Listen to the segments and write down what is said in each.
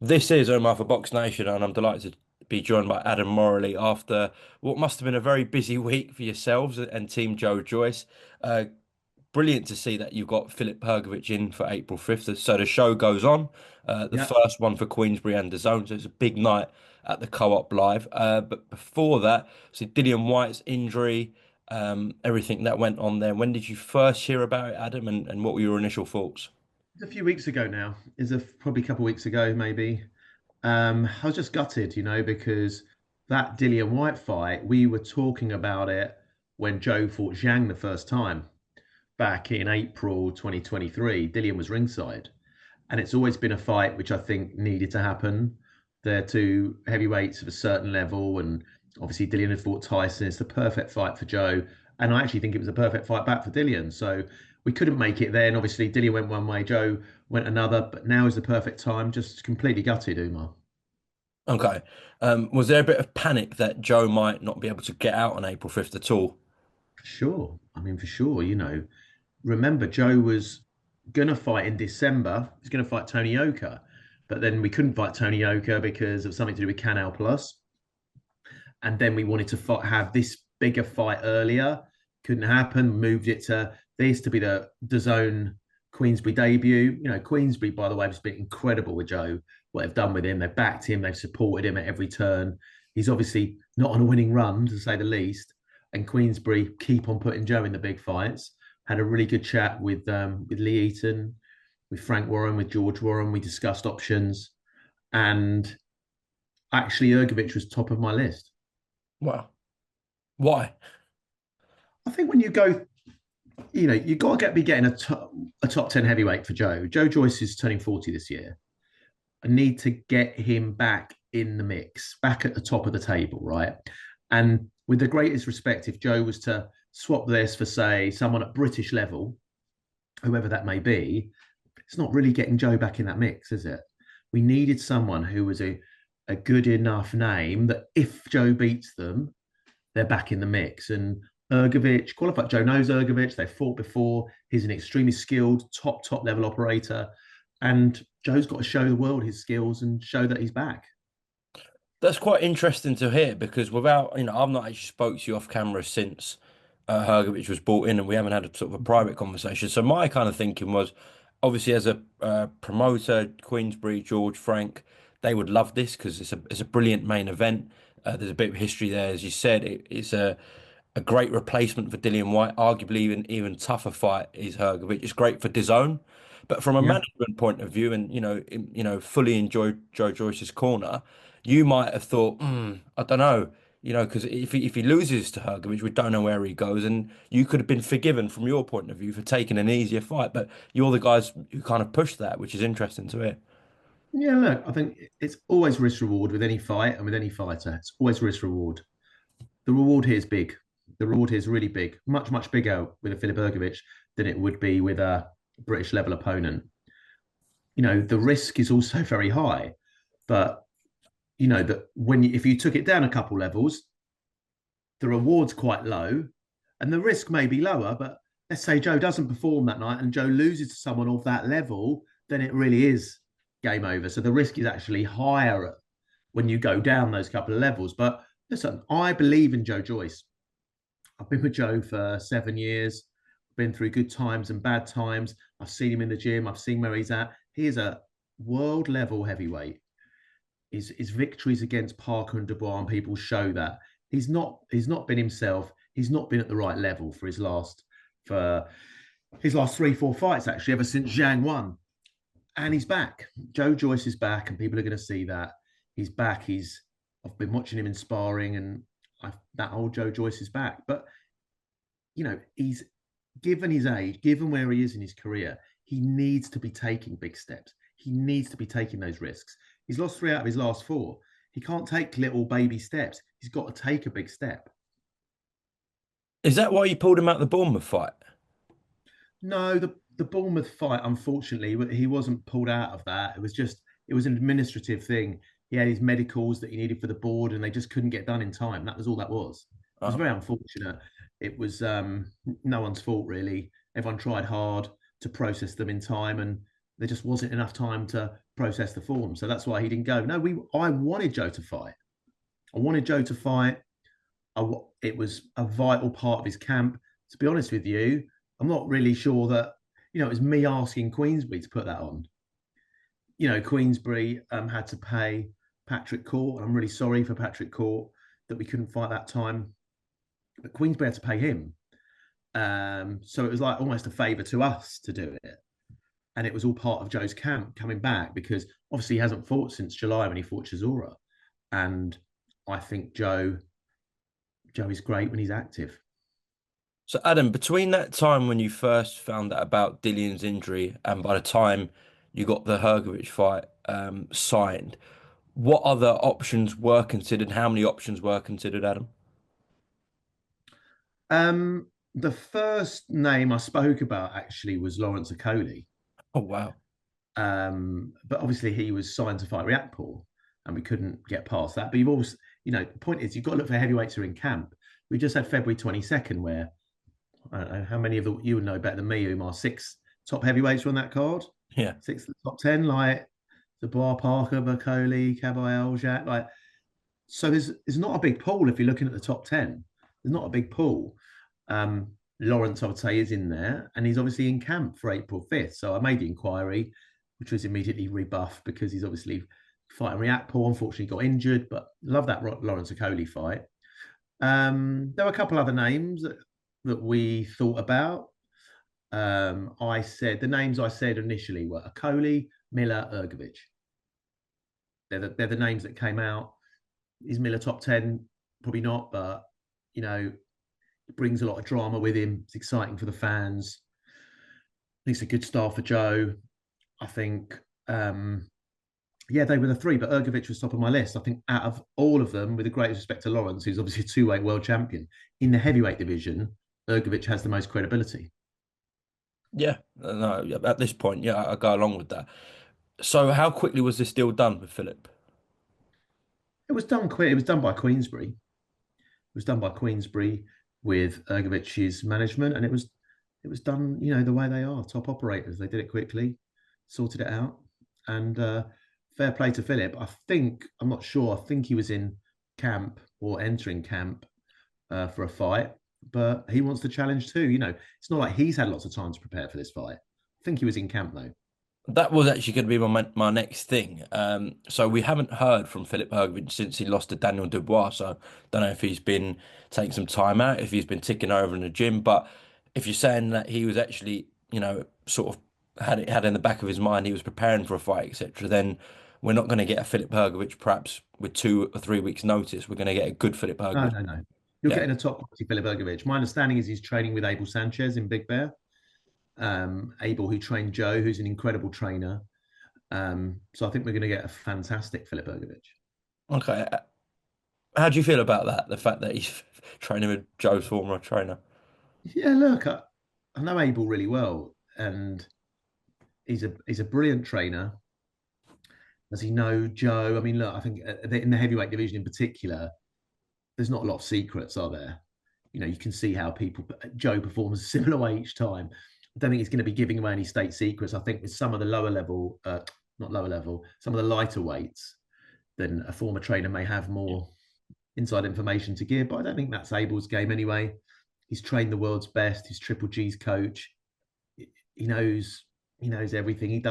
This is Umar for BoxNation, and I'm delighted to be joined by Adam Morallee after what must have been a very busy week for yourselves and Team Joe Joyce. Uh, Brilliant to see that you got Filip Hrgovic in for April 5th. So the show goes on, the Yeah, first one for Queensbury and the Zone. So it's a big night at the Co-op Live. But before that, so Dillian White's injury, everything that went on there. When did you first hear about it, Adam, and what were your initial thoughts? it's a few weeks ago now. Probably a couple of weeks ago, maybe. I was just gutted, because that Dillian White fight, we were talking about it when Joe fought Zhang the first time back in April 2023. Dillian was ringside, and it's always been a fight which I think needed to happen. They're two heavyweights of a certain level, and obviously Dillian had fought Tyson. It's the perfect fight for Joe, and I actually think it was a perfect fight back for Dillian. So we couldn't make it then. Obviously, Dillian went one way, Joe went another, but now is the perfect time. Just completely gutted, Umar. Okay. Was there a bit of panic that Joe might not be able to get out on April 5th at all? For sure. I mean, for sure. Remember Joe was gonna fight in December. He's gonna fight Tony Yoka, but then we couldn't fight Tony Yoka because of something to do with Canal Plus. And then we wanted to have this bigger fight earlier. Couldn't happen. Moved it to this to be the zone Queensbury debut. Queensbury, by the way, has been incredible with Joe. What they've done with him, they've backed him, they've supported him at every turn. He's obviously not on a winning run, to say the least. And Queensbury keep on putting Joe in the big fights. Had a really good chat with Lee Eaton, with Frank Warren, with George Warren. We discussed options, and actually, Hrgovic was top of my list. Wow. Why? I think when you go, you've got to be getting a top 10 heavyweight for Joe. Joe Joyce is turning 40 this year. I need to get him back in the mix, back at the top of the table, right? And with the greatest respect, if Joe was to swap this for, say, someone at British level, whoever that may be, it's not really getting Joe back in that mix, is it? We needed someone who was a good enough name that if Joe beats them, they're back in the mix. And Hrgovic, qualified, Joe knows Hrgovic. They've fought before. He's an extremely skilled, top level operator. And Joe's got to show the world his skills and show that he's back. That's quite interesting to hear because I've not actually spoke to you off camera since Hrgovic was brought in and we haven't had a sort of a private conversation. So my kind of thinking was, obviously as a promoter, Queensbury, George, Frank, they would love this because it's a brilliant main event. There's a bit of history there, as you said. It's a great replacement for Dillian White. Arguably, even tougher fight is Hrgovic. It's great for DAZN, but from a Yeah. management point of view, and fully enjoy Joe Joyce's corner, you might have thought, I don't know, because if he loses to Hrgovic, we don't know where he goes, and you could have been forgiven from your point of view for taking an easier fight. But you're the guys who kind of pushed that, which is interesting to hear. Yeah, look, I think it's always risk reward with any fight and with any fighter. It's always risk reward. The reward here is big. The reward here is really big, much bigger with a Filip Hrgovic than it would be with a British level opponent. The risk is also very high, but that if you took it down a couple levels, the reward's quite low and the risk may be lower. But let's say Joe doesn't perform that night and Joe loses to someone of that level, then it really is game over. So the risk is actually higher when you go down those couple of levels. But listen, I believe in Joe Joyce. I've been with Joe for 7 years, been through good times and bad times. I've seen him in the gym, I've seen where he's at. He is a world level heavyweight. His victories against Parker and Dubois and people show that he's not been himself. He's not been at the right level for his last 3 4 fights actually ever since Zhang won. And he's back. Joe Joyce is back, and people are going to see that he's back. I've been watching him in sparring, and that old Joe Joyce is back. But he's given his age, given where he is in his career, he needs to be taking big steps. He needs to be taking those risks. He's lost 3 out of his last 4. He can't take little baby steps. He's got to take a big step. Is that why you pulled him out the Bournemouth fight? No, the Bournemouth fight, unfortunately, he wasn't pulled out of that. It was an administrative thing. He had his medicals that he needed for the board, and they just couldn't get done in time. That was all that was. It was Oh. very unfortunate. It was no one's fault really. Everyone tried hard to process them in time, and there just wasn't enough time to process the form. So that's why he didn't go. No, I wanted Joe to fight. I wanted Joe to fight. It was a vital part of his camp. To be honest with you, I'm not really sure that, it was me asking Queensbury to put that on. Queensbury had to pay Patrick Court. I'm really sorry for Patrick Court that we couldn't fight that time, but Queensbury had to pay him. So it was like almost a favour to us to do it. And it was all part of Joe's camp coming back, because obviously he hasn't fought since July when he fought Chisora. And I think Joe is great when he's active. So, Adam, between that time when you first found out about Dillian's injury and by the time you got the Hrgovic fight signed, what other options were considered? How many options were considered, Adam? The first name I spoke about actually was Lawrence Okoli. Oh, wow. But obviously he was signed to fight Riakporhe, and we couldn't get past that. But you've always, the point is you've got to look for heavyweights who are in camp. We just had February 22nd, where I don't know how many of you would know better than me, Umar, six top heavyweights were on that card. Yeah. Six of the top 10, like the Bar Parker, Okoli, Kabayel, Jack. Like, so there's not a big pool if you're looking at the top 10. There's not a big pool. Lawrence, I would say, is in there, and he's obviously in camp for April 5th. So I made the inquiry, which was immediately rebuffed because he's obviously fighting Riakporhe. Unfortunately, got injured, but love that Lawrence Okoli fight. There were a couple other names that we thought about. I said the names I said initially were Okoli, Miller, Hrgovic. They're the names that came out. Is Miller top 10? Probably not, but it brings a lot of drama with him. It's exciting for the fans. It's a good start for Joe. I think, yeah, they were the three, but Hrgovic was top of my list. I think out of all of them, with the greatest respect to Lawrence, who's obviously a two-weight world champion, in the heavyweight division, Hrgovic has the most credibility. Yeah. No, at this point, yeah, I go along with that. So, how quickly was this deal done with Philip? It was done quick. It was done by Queensbury. It was done by Queensbury with Hrgovic's management, and it was done, the way they are, top operators. They did it quickly, sorted it out, and fair play to Philip. I'm not sure. I think he was in camp or entering camp for a fight, but he wants to challenge too. It's not like he's had lots of time to prepare for this fight. I think he was in camp though. That was actually going to be my next thing. So we haven't heard from Filip Hrgovic since he lost to Daniel Dubois. So don't know if he's been taking some time out, if he's been ticking over in the gym. But if you're saying that he was actually, sort of had in the back of his mind, he was preparing for a fight, etc., then we're not going to get a Filip Hrgovic perhaps with 2 or 3 weeks' notice. We're going to get a good Filip No, Hrgovic. no, no. You're Yeah. getting a top quality Filip Hrgovic. My understanding is he's training with Abel Sanchez in Big Bear. Abel, who trained Joe, who's an incredible trainer. So I think we're going to get a fantastic Filip Hrgovic. Okay. How do you feel about that? The fact that he's training with Joe's former trainer. Yeah, look, I know Abel really well, and he's a brilliant trainer. Does he know Joe? I mean, look, I think in the heavyweight division in particular, there's not a lot of secrets, are there? You can see how Joe performs a similar way each time. I don't think he's going to be giving away any state secrets. I think with some of the lower level, not lower level, some of the lighter weights, then a former trainer may have more inside information to give. But I don't think that's Abel's game anyway. He's trained the world's best. He's Triple G's coach. He knows everything.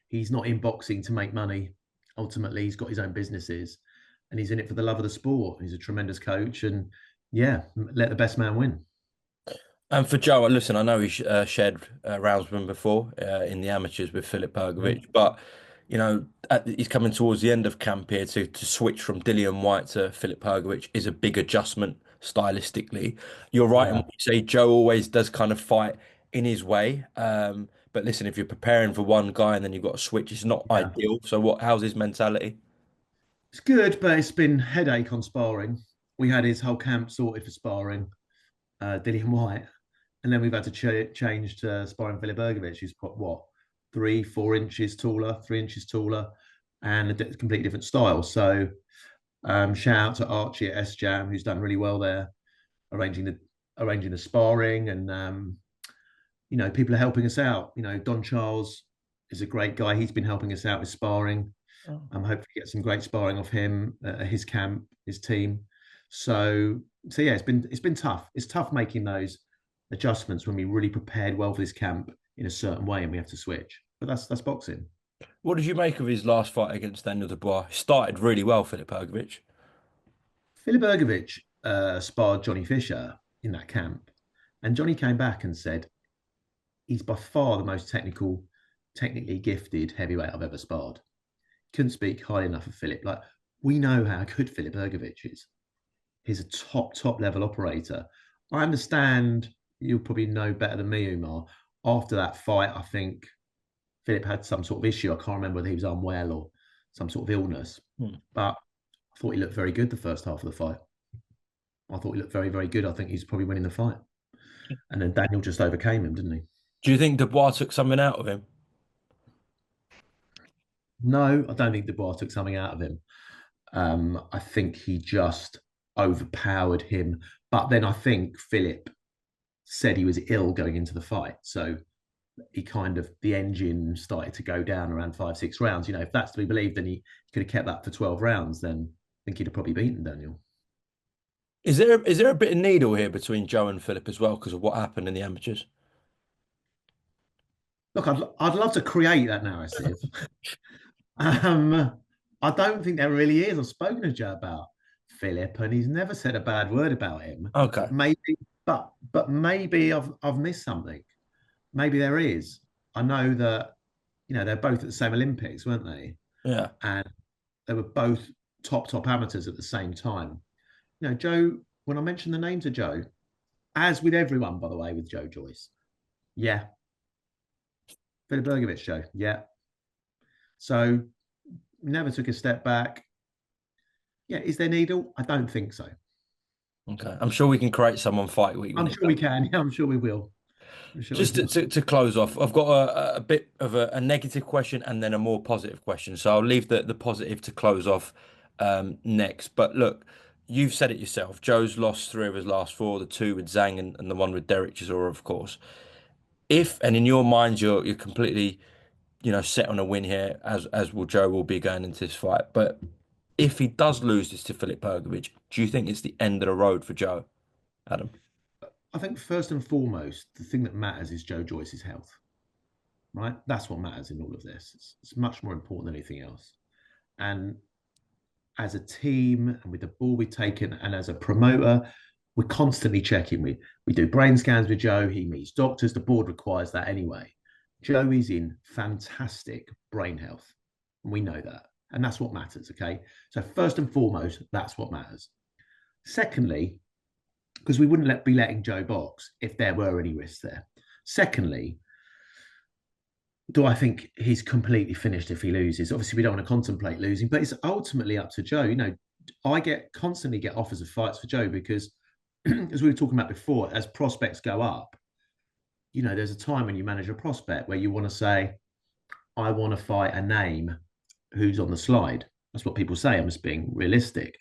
He's not in boxing to make money. Ultimately, he's got his own businesses, and he's in it for the love of the sport. He's a tremendous coach, and yeah, let the best man win. And for Joe, listen, I know he shared rounds with him before in the amateurs with Filip Mm. Hrgovic, but he's coming towards the end of camp here to switch from Dillian White to Filip Hrgovic is a big adjustment stylistically. You're right, and Yeah, when you say Joe always does kind of fight in his way. But listen, if you're preparing for one guy and then you've got to switch, it's not yeah. ideal. So how's his mentality? It's good, but it's been headache on sparring. We had his whole camp sorted for sparring, Dillian White, and then we've had to change to sparring Filip Hrgovic, who's what 3, 4 inches taller, 3 inches taller, and a completely different style. So shout out to Archie at S Jam, who's done really well there, arranging the sparring, and people are helping us out. Don Charles is a great guy. He's been helping us out with sparring. Oh. I'm hoping to get some great sparring off him, his camp, his team. So, so yeah, it's been tough. It's tough making those adjustments when we really prepared well for this camp in a certain way, and we have to switch. But that's boxing. What did you make of his last fight against Daniel Dubois? He started really well, Filip Hrgovic. Filip Hrgovic sparred Johnny Fisher in that camp, and Johnny came back and said he's by far the most technically gifted heavyweight I've ever sparred. Couldn't speak highly enough of Filip. Like, we know how good Filip Hrgovic is. He's a top level operator. I understand you'll probably know better than me, Umar. After that fight, I think Filip had some sort of issue. I can't remember whether he was unwell or some sort of illness. Hmm. But I thought he looked very good the first half of the fight. I thought he looked very good. I think he's probably winning the fight. And then Daniel just overcame him, didn't he? Do you think Dubois took something out of him? No, I don't think Dubois took something out of him. I think he just overpowered him. But then I think Filip said he was ill going into the fight. So he kind of, the engine started to go down around 5, 6 rounds. You know, if that's to be believed, then he could have kept that for 12 rounds, then I think he'd have probably beaten Daniel. Is there a bit of needle here between Joe and Filip as well because of what happened in the amateurs? Look, I'd love to create that narrative. Um, I don't think there really is. I've spoken to Joe about Filip, and he's never said a bad word about him. Okay. Maybe, but maybe I've missed something. Maybe there is. I know that they're both at the same Olympics, weren't they? Yeah. And they were both top amateurs at the same time. Joe. When I mentioned the name to Joe, as with everyone, by the way, with Joe Joyce, yeah, Filip Hrgovic, Joe, yeah. So never took a step back. Yeah, is there needle? I don't think so. Okay. I'm sure we can create someone fight week when I'm it sure we comes. can. Yeah, I'm sure we will. I'm sure we Just to, will. to, to close off, I've got a bit of a negative question and then a more positive question. So I'll leave the positive to close off next. But look, you've said it yourself. Joe's lost three of his last four, the two with Zhang and the one with Derek Chisora, of course. If and in your mind you're completely, set on a win here, as will Joe will be going into this fight. But if he does lose this to Filip Hrgovic, do you think it's the end of the road for Joe, Adam? I think first and foremost, the thing that matters is Joe Joyce's health, right? That's what matters in all of this. It's much more important than anything else. And as a team and with the ball we've taken and as a promoter, we're constantly checking. We do brain scans with Joe. He meets doctors. The board requires that anyway. Joe is in fantastic brain health. And we know that. And that's what matters. Okay. So first and foremost, that's what matters. Secondly, because we wouldn't be letting Joe box if there were any risks there. Secondly, do I think he's completely finished if he loses? Obviously, we don't want to contemplate losing, but it's ultimately up to Joe. I constantly get offers of fights for Joe because, as we were talking about before, as prospects go up, there's a time when you manage a prospect where you want to say, I want to fight a name who's on the slide. That's what people say. I'm just being realistic.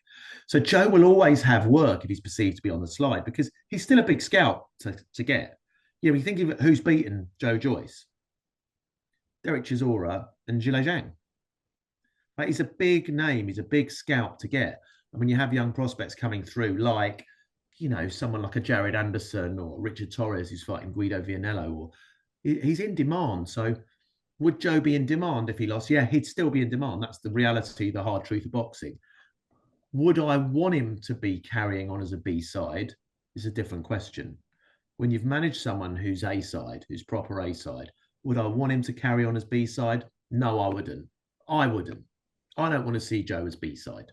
So Joe will always have work if he's perceived to be on the slide because he's still a big scout to get. You think of who's beaten Joe Joyce, Derek Chisora, and Zhilei Zhang. Right? He's a big name. He's a big scout to get. And when you have young prospects coming through, like, someone like a Jared Anderson or Richard Torres who's fighting Guido Vianello, or he's in demand. So would Joe be in demand if he lost? Yeah, he'd still be in demand. That's the reality, the hard truth of boxing. Would I want him to be carrying on as a B side? Is a different question. When you've managed someone who's A side, who's proper A side, would I want him to carry on as B side? No, I wouldn't. I wouldn't. I don't want to see Joe as B side.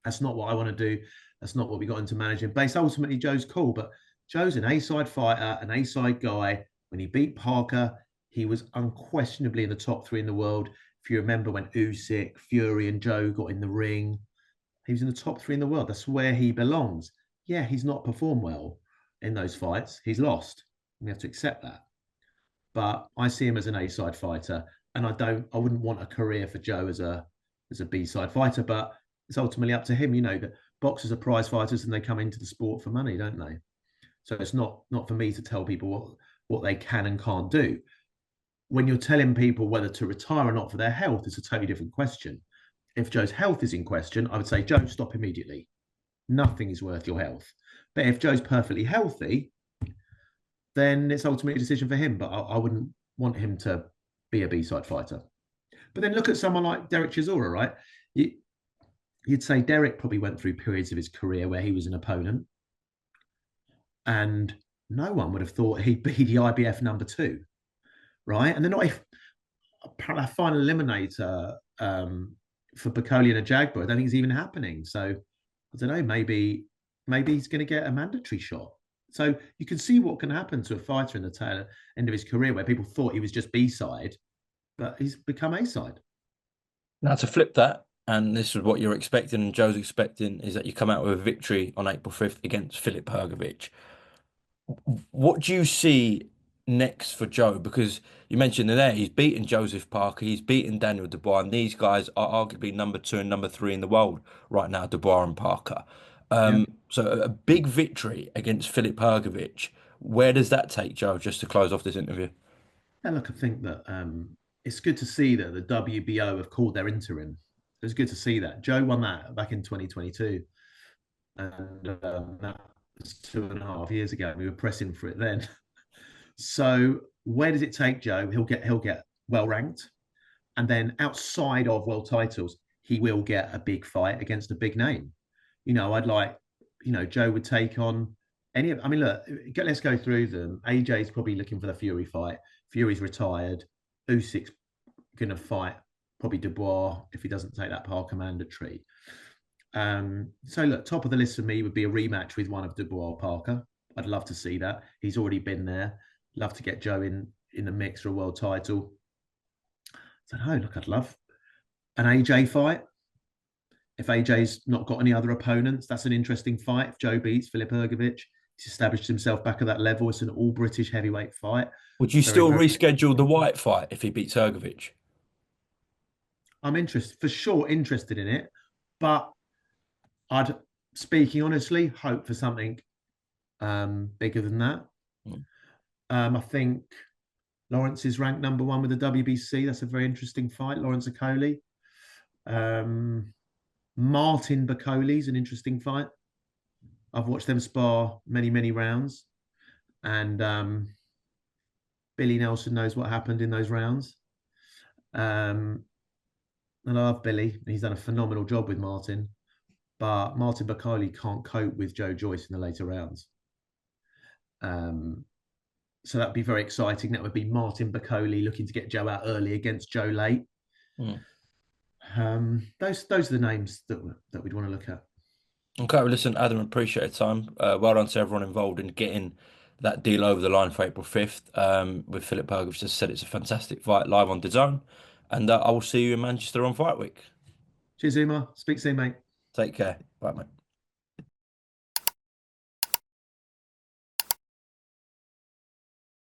That's not what I want to do. That's not what we got into managing base. Ultimately, Joe's cool, but Joe's an A side fighter, an A side guy. When he beat Parker, he was unquestionably in the top three in the world. If you remember when Usyk, Fury, and Joe got in the ring, he was in the top three in the world. That's where he belongs. Yeah, he's not performed well in those fights. He's lost. We have to accept that. But I see him as an A side fighter, and I wouldn't want a career for Joe as a B side fighter. But it's ultimately up to him. That boxers are prize fighters, and they come into the sport for money, don't they? So it's not for me to tell people what they can and can't do. when you're telling people whether to retire or not for their health, it's a totally different question. If Joe's health is in question, I would say, Joe, stop immediately. Nothing is worth your health. But if Joe's perfectly healthy, then it's ultimately a decision for him. But I wouldn't want him to be a B-side fighter. But then look at someone like Derek Chisora, right? You, would say Derek probably went through periods of his career where he was an opponent, and no one would have thought he'd be the IBF number two, right? And they're not a final eliminator for Bacoli and a Jagba. I don't think it's even happening. So I don't know. Maybe he's going to get a mandatory shot. So you can see what can happen to a fighter in the tail end of his career, where people thought he was just B side, but he's become A side. Now to flip that, and this is what you're expecting and Joe's expecting, is that you come out with a victory on April 5th against Filip Hrgovic. What do you see next for Joe? Because you mentioned there he's beaten Joseph Parker, he's beaten Daniel Dubois, and these guys are arguably number two and number three in the world right now, Dubois and Parker. Yeah. So a big victory against Filip Hrgovic. Where does that take Joe? Just to close off this interview. And look, I think that it's good to see that the WBO have called their interim. It was good to see that. Joe won that back in 2022. And that was 2.5 years ago. We were pressing for it then. So where does it take Joe? He'll get well ranked. And then outside of world titles, he will get a big fight against a big name. I'd like, Joe would take on any of, I mean, look, let's go through them. AJ's probably looking for the Fury fight. Fury's retired. Usyk's going to fight probably Dubois if he doesn't take that Parker mandatory. So look, top of the list for me would be a rematch with one of Dubois or Parker. I'd love to see that. He's already been there. Love to get Joe in the mix for a world title. I don't know. Look, I'd love an AJ fight. If AJ's not got any other opponents, that's an interesting fight. If Joe beats Filip Hrgovic, he's established himself back at that level. It's an all British heavyweight fight. Would you Very, still very. reschedule the White fight if he beats Hrgovic? I'm interested for sure, interested in it, but I'd, speaking honestly, hope for something bigger than that. Mm. I think Lawrence is ranked number one with the WBC. That's a very interesting fight. Lawrence Okoli. Martin Bacoli's an interesting fight. I've watched them spar many, many rounds, and Billy Nelson knows what happened in those rounds. Um, I love Billy. He's done a phenomenal job with Martin, but Martin Bacoli can't cope with Joe Joyce in the later rounds. So that'd be very exciting. That would be Martin Bacoli looking to get Joe out early against Joe late. Mm. Those are the names that we'd want to look at. Okay, well, listen, Adam, appreciate your time. Well done to everyone involved in getting that deal over the line for April 5th with Filip Hrgovic. Just said it's a fantastic fight live on DAZN. And I will see you in Manchester on Fight Week. Cheers, Umar. Speak soon, mate. Take care. Bye, mate.